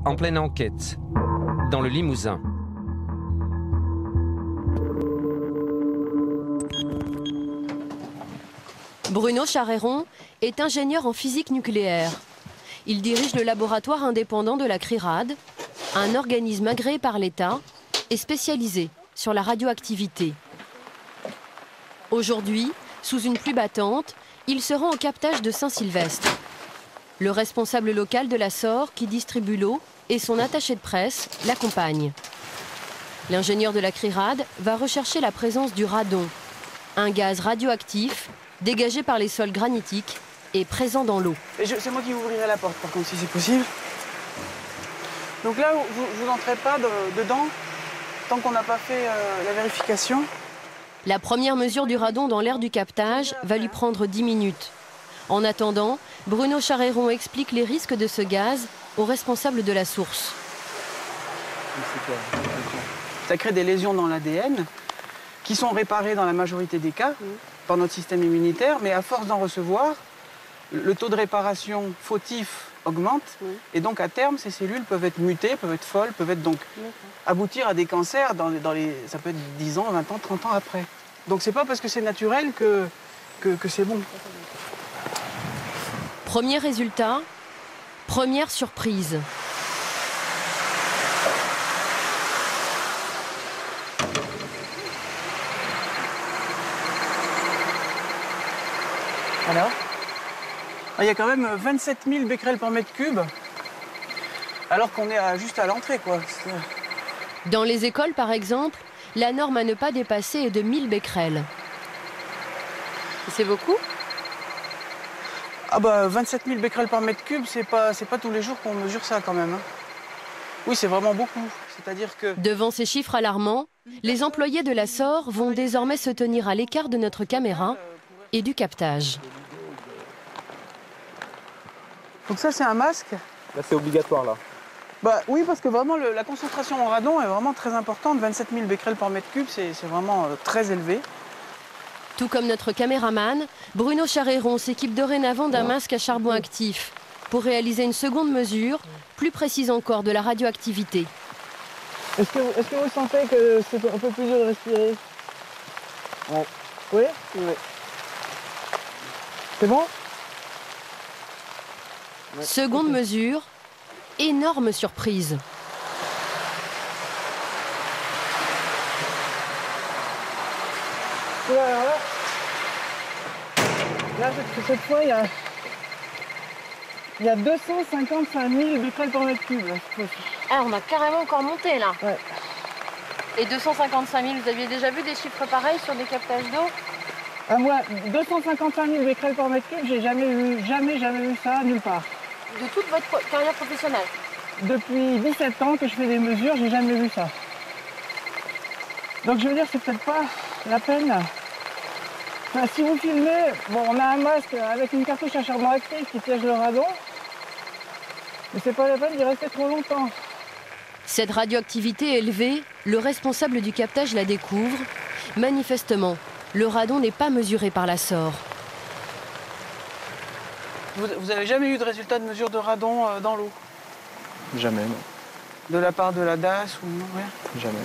en pleine enquête, dans le Limousin. Bruno Charéron est ingénieur en physique nucléaire. Il dirige le laboratoire indépendant de la CRIRAD, un organisme agréé par l'État et spécialisé sur la radioactivité. Aujourd'hui, sous une pluie battante, il se rend au captage de Saint-Sylvestre. Le responsable local de la SOR, qui distribue l'eau, et son attaché de presse l'accompagnent. L'ingénieur de la CRIRAD va rechercher la présence du radon, un gaz radioactif dégagé par les sols granitiques et présent dans l'eau. C'est moi qui ouvrirai la porte, par contre, si c'est possible. Donc là, vous n'entrez pas dedans tant qu'on n'a pas fait la vérification. La première mesure du radon dans l'air du captage va lui prendre 10 minutes. En attendant, Bruno Charéron explique les risques de ce gaz aux responsables de la source. Ça crée des lésions dans l'ADN qui sont réparées dans la majorité des cas par notre système immunitaire, mais à force d'en recevoir, le taux de réparation fautif augmente et donc à terme, ces cellules peuvent être mutées, peuvent être folles, peuvent être donc aboutir à des cancers ça peut être 10 ans, 20 ans, 30 ans après. Donc c'est pas parce que c'est naturel que c'est bon. Premier résultat, première surprise. Alors ? Il y a quand même 27 000 becquerels par mètre cube, alors qu'on est juste à l'entrée, quoi. Dans les écoles, par exemple, la norme à ne pas dépasser est de 1000 becquerels. C'est beaucoup ? Ah bah 27 000 becquerels par mètre cube, c'est pas tous les jours qu'on mesure ça quand même. Hein. Oui, c'est vraiment beaucoup. C'est-à-dire que... Devant ces chiffres alarmants, les employés de la SOR vont désormais se tenir à l'écart de notre caméra et du captage. Donc ça, c'est un masque. Là, c'est obligatoire, là. Bah oui, parce que vraiment, la concentration en radon est vraiment très importante. 27 000 becquerels par mètre cube, c'est vraiment très élevé. Tout comme notre caméraman, Bruno Charéron s'équipe dorénavant d'un masque à charbon actif pour réaliser une seconde mesure, plus précise encore, de la radioactivité. Est-ce que vous sentez que c'est un peu plus dur de respirer? Ouais. Oui? Oui. C'est bon? Ouais. Seconde mesure, énorme surprise. Alors là, cette fois, il y a 255 000 becquerels par mètre cube. Ah, on a carrément encore monté là. Ouais. Et 255 000, vous aviez déjà vu des chiffres pareils sur des captages d'eau? Ah, moi, 255 000 becquerels par mètre cube, j'ai jamais vu ça nulle part. De toute votre carrière professionnelle? Depuis 17 ans que je fais des mesures, j'ai jamais vu ça. Donc je veux dire, c'est peut-être pas la peine. Enfin, si vous filmez, bon, on a un masque avec une cartouche à charbon actif qui piège le radon, mais c'est pas la peine d'y rester trop longtemps. Cette radioactivité élevée, le responsable du captage la découvre. Manifestement, le radon n'est pas mesuré par la SOR. Vous avez jamais eu de résultat de mesure de radon dans l'eau? Jamais, non. De la part de la DAS ou non, rien? Jamais.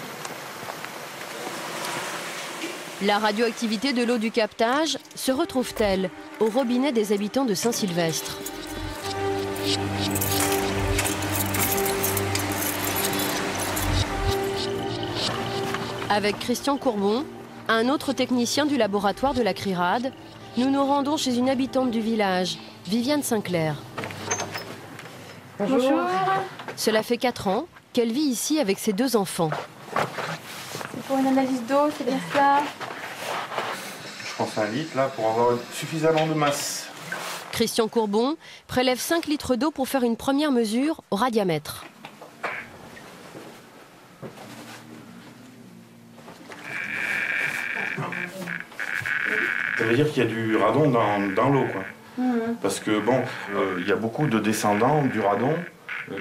La radioactivité de l'eau du captage se retrouve-t-elle au robinet des habitants de Saint-Sylvestre? Avec Christian Courbon, un autre technicien du laboratoire de la CRIRAD, nous nous rendons chez une habitante du village, Viviane Sinclair. Bonjour. Cela fait 4 ans qu'elle vit ici avec ses 2 enfants. C'est pour une analyse d'eau, c'est bien cela? Je pense à 1 litre là pour avoir suffisamment de masse. Christian Courbon prélève 5 litres d'eau pour faire une première mesure au radiamètre. Ça veut dire qu'il y a du radon dans l'eau, quoi. Parce que bon, il y a beaucoup de descendants du radon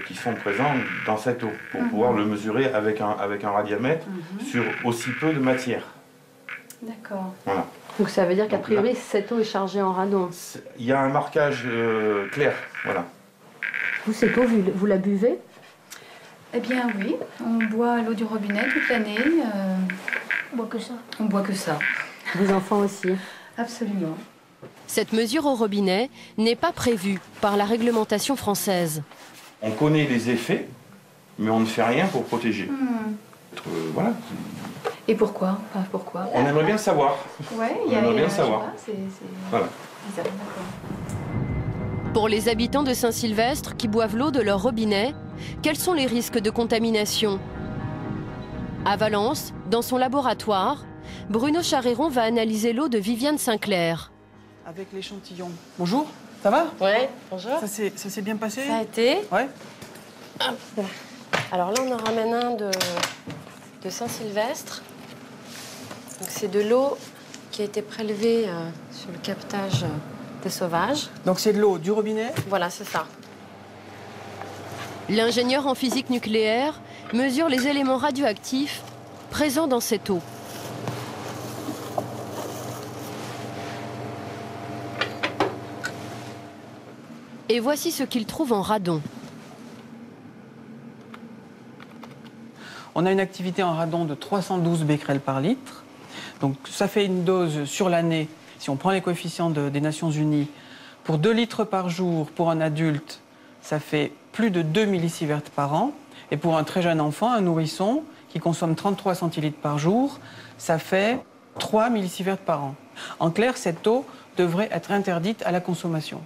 qui sont présents dans cette eau pour pouvoir le mesurer avec un radiamètre sur aussi peu de matière. D'accord. Voilà. Donc ça veut dire qu'a priori cette eau est chargée en radon. Il y a un marquage clair, voilà. Vous, cette eau, vous la buvez? Eh bien oui, on boit l'eau du robinet toute l'année. On boit que ça. On boit que ça. Les enfants aussi. Absolument. Cette mesure au robinet n'est pas prévue par la réglementation française. On connaît les effets, mais on ne fait rien pour protéger. Voilà. Et pourquoi? Enfin, pourquoi? On aimerait bien savoir. Ouais, On aimerait bien savoir. C'est Voilà. bizarre, d'accord. Pour les habitants de Saint-Sylvestre qui boivent l'eau de leur robinet, quels sont les risques de contamination? À Valence, dans son laboratoire, Bruno Charéron va analyser l'eau de Viviane Sinclair. Avec l'échantillon. Bonjour, ça va? Ouais, bonjour. Ça s'est bien passé? Ça a été. Ouais. Hop. Alors là, on en ramène un de Saint-Sylvestre. Donc c'est de l'eau qui a été prélevée sur le captage des sauvages. Donc c'est de l'eau du robinet? Voilà, c'est ça. L'ingénieur en physique nucléaire mesure les éléments radioactifs présents dans cette eau. Et voici ce qu'il trouve en radon. On a une activité en radon de 312 becquerels par litre. Donc ça fait une dose sur l'année, si on prend les coefficients des Nations Unies, pour 2 litres par jour pour un adulte, ça fait plus de 2 millisieverts par an. Et pour un très jeune enfant, un nourrisson, qui consomme 33 centilitres par jour, ça fait 3 millisieverts par an. En clair, cette eau devrait être interdite à la consommation.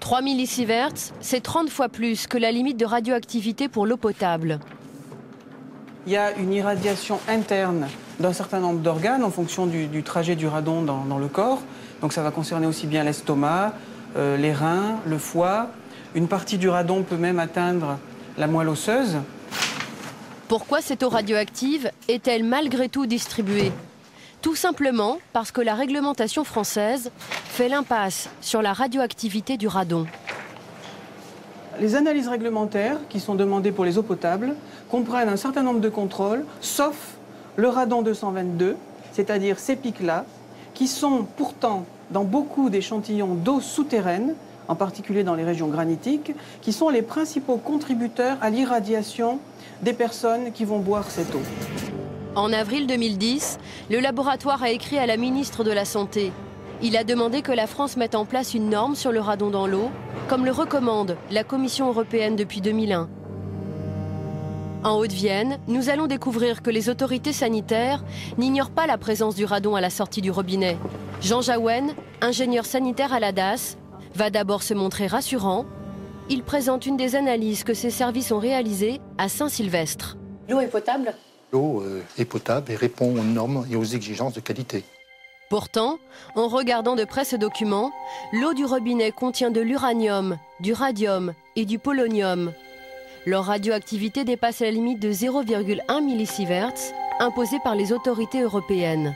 3 millisieverts, c'est 30 fois plus que la limite de radioactivité pour l'eau potable. Il y a une irradiation interne d'un certain nombre d'organes en fonction du trajet du radon dans le corps. Donc ça va concerner aussi bien l'estomac, les reins, le foie. Une partie du radon peut même atteindre la moelle osseuse. Pourquoi cette eau radioactive est-elle malgré tout distribuée? Tout simplement parce que la réglementation française fait l'impasse sur la radioactivité du radon. Les analyses réglementaires qui sont demandées pour les eaux potables comprennent un certain nombre de contrôles, sauf le radon 222, c'est-à-dire ces pics-là, qui sont pourtant dans beaucoup d'échantillons d'eau souterraine, en particulier dans les régions granitiques, qui sont les principaux contributeurs à l'irradiation des personnes qui vont boire cette eau. En avril 2010, le laboratoire a écrit à la ministre de la Santé. Il a demandé que la France mette en place une norme sur le radon dans l'eau, comme le recommande la Commission européenne depuis 2001. En Haute-Vienne, nous allons découvrir que les autorités sanitaires n'ignorent pas la présence du radon à la sortie du robinet. Jean Jaouen, ingénieur sanitaire à la DAS, va d'abord se montrer rassurant. Il présente une des analyses que ses services ont réalisées à Saint-Sylvestre. L'eau est potable? L'eau est potable et répond aux normes et aux exigences de qualité. Pourtant, en regardant de près ce document, l'eau du robinet contient de l'uranium, du radium et du polonium. Leur radioactivité dépasse la limite de 0,1 millisieverts imposée par les autorités européennes.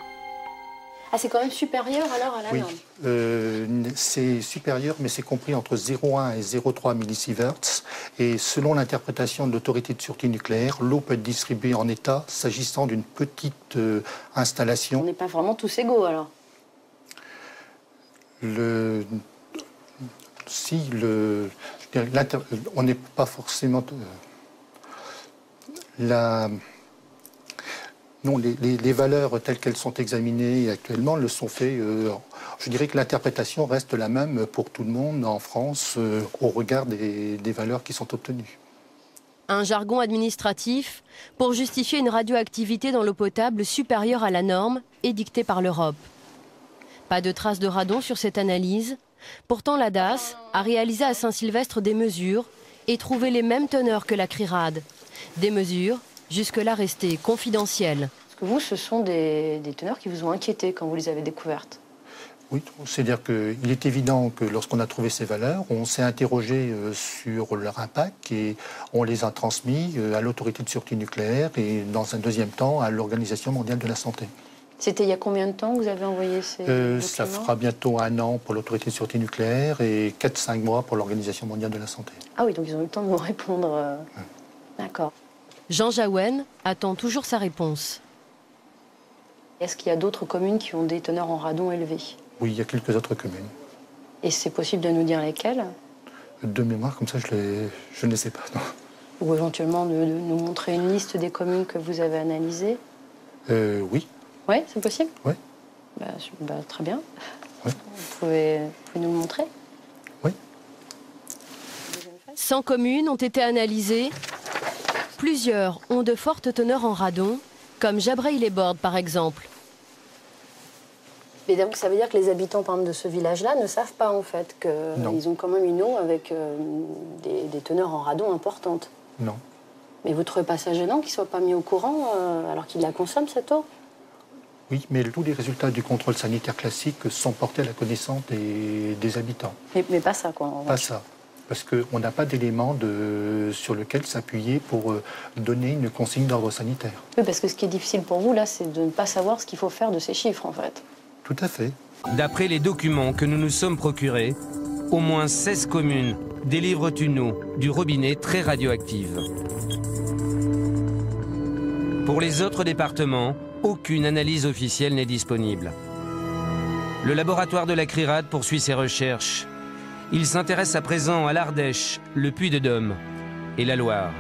Ah, c'est quand même supérieur alors à la norme? Oui, c'est supérieur, mais c'est compris entre 0,1 et 0,3 millisieverts. Et selon l'interprétation de l'autorité de sûreté nucléaire, l'eau peut être distribuée en état s'agissant d'une petite installation. On n'est pas vraiment tous égaux alors? On n'est pas forcément... Non, les valeurs telles qu'elles sont examinées actuellement le sont faites. Je dirais que l'interprétation reste la même pour tout le monde en France au regard des valeurs qui sont obtenues. Un jargon administratif pour justifier une radioactivité dans l'eau potable supérieure à la norme édictée par l'Europe. Pas de traces de radon sur cette analyse. Pourtant, la DAS a réalisé à Saint-Sylvestre des mesures et trouvé les mêmes teneurs que la CRIRAD. Des mesures jusque-là restées confidentielles. Parce que vous, ce sont des teneurs qui vous ont inquiété quand vous les avez découvertes? Oui, c'est-à-dire qu'il est évident que lorsqu'on a trouvé ces valeurs, on s'est interrogé sur leur impact et on les a transmis à l'autorité de sûreté nucléaire et dans un deuxième temps à l'Organisation mondiale de la santé. C'était il y a combien de temps que vous avez envoyé ces documents? Ça fera bientôt 1 an pour l'autorité de sûreté nucléaire et 4-5 mois pour l'Organisation mondiale de la santé. Ah oui, donc ils ont eu le temps de vous répondre. D'accord. Jean Jaouen attend toujours sa réponse. Est-ce qu'il y a d'autres communes qui ont des teneurs en radon élevés? Oui, il y a quelques autres communes. Et c'est possible de nous dire lesquelles? De mémoire, comme ça, je ne les sais pas. Non. Ou éventuellement de nous montrer une liste des communes que vous avez analysées? Oui. Oui, c'est possible? Oui. Très bien. Oui. Vous pouvez nous le montrer? Oui. 100 communes ont été analysées. Plusieurs ont de fortes teneurs en radon, comme Jabrail-les-Bordes par exemple. Et donc ça veut dire que les habitants par exemple, de ce village-là ne savent pas en fait qu'ils ont quand même une eau avec des teneurs en radon importantes. Non. Mais vous ne trouvez pas ça gênant qu'ils ne soient pas mis au courant alors qu'ils la consomment cette eau? Oui, mais tous les résultats du contrôle sanitaire classique sont portés à la connaissance des habitants. Mais pas ça quoi. Pas ça. Parce qu'on n'a pas d'éléments sur lequel s'appuyer pour donner une consigne d'ordre sanitaire. Oui, parce que ce qui est difficile pour vous là, c'est de ne pas savoir ce qu'il faut faire de ces chiffres en fait. Tout à fait. D'après les documents que nous nous sommes procurés, au moins 16 communes délivrent une eau du robinet très radioactive. Pour les autres départements, aucune analyse officielle n'est disponible. Le laboratoire de la CRIRAD poursuit ses recherches. Il s'intéresse à présent à l'Ardèche, le Puy-de-Dôme et la Loire.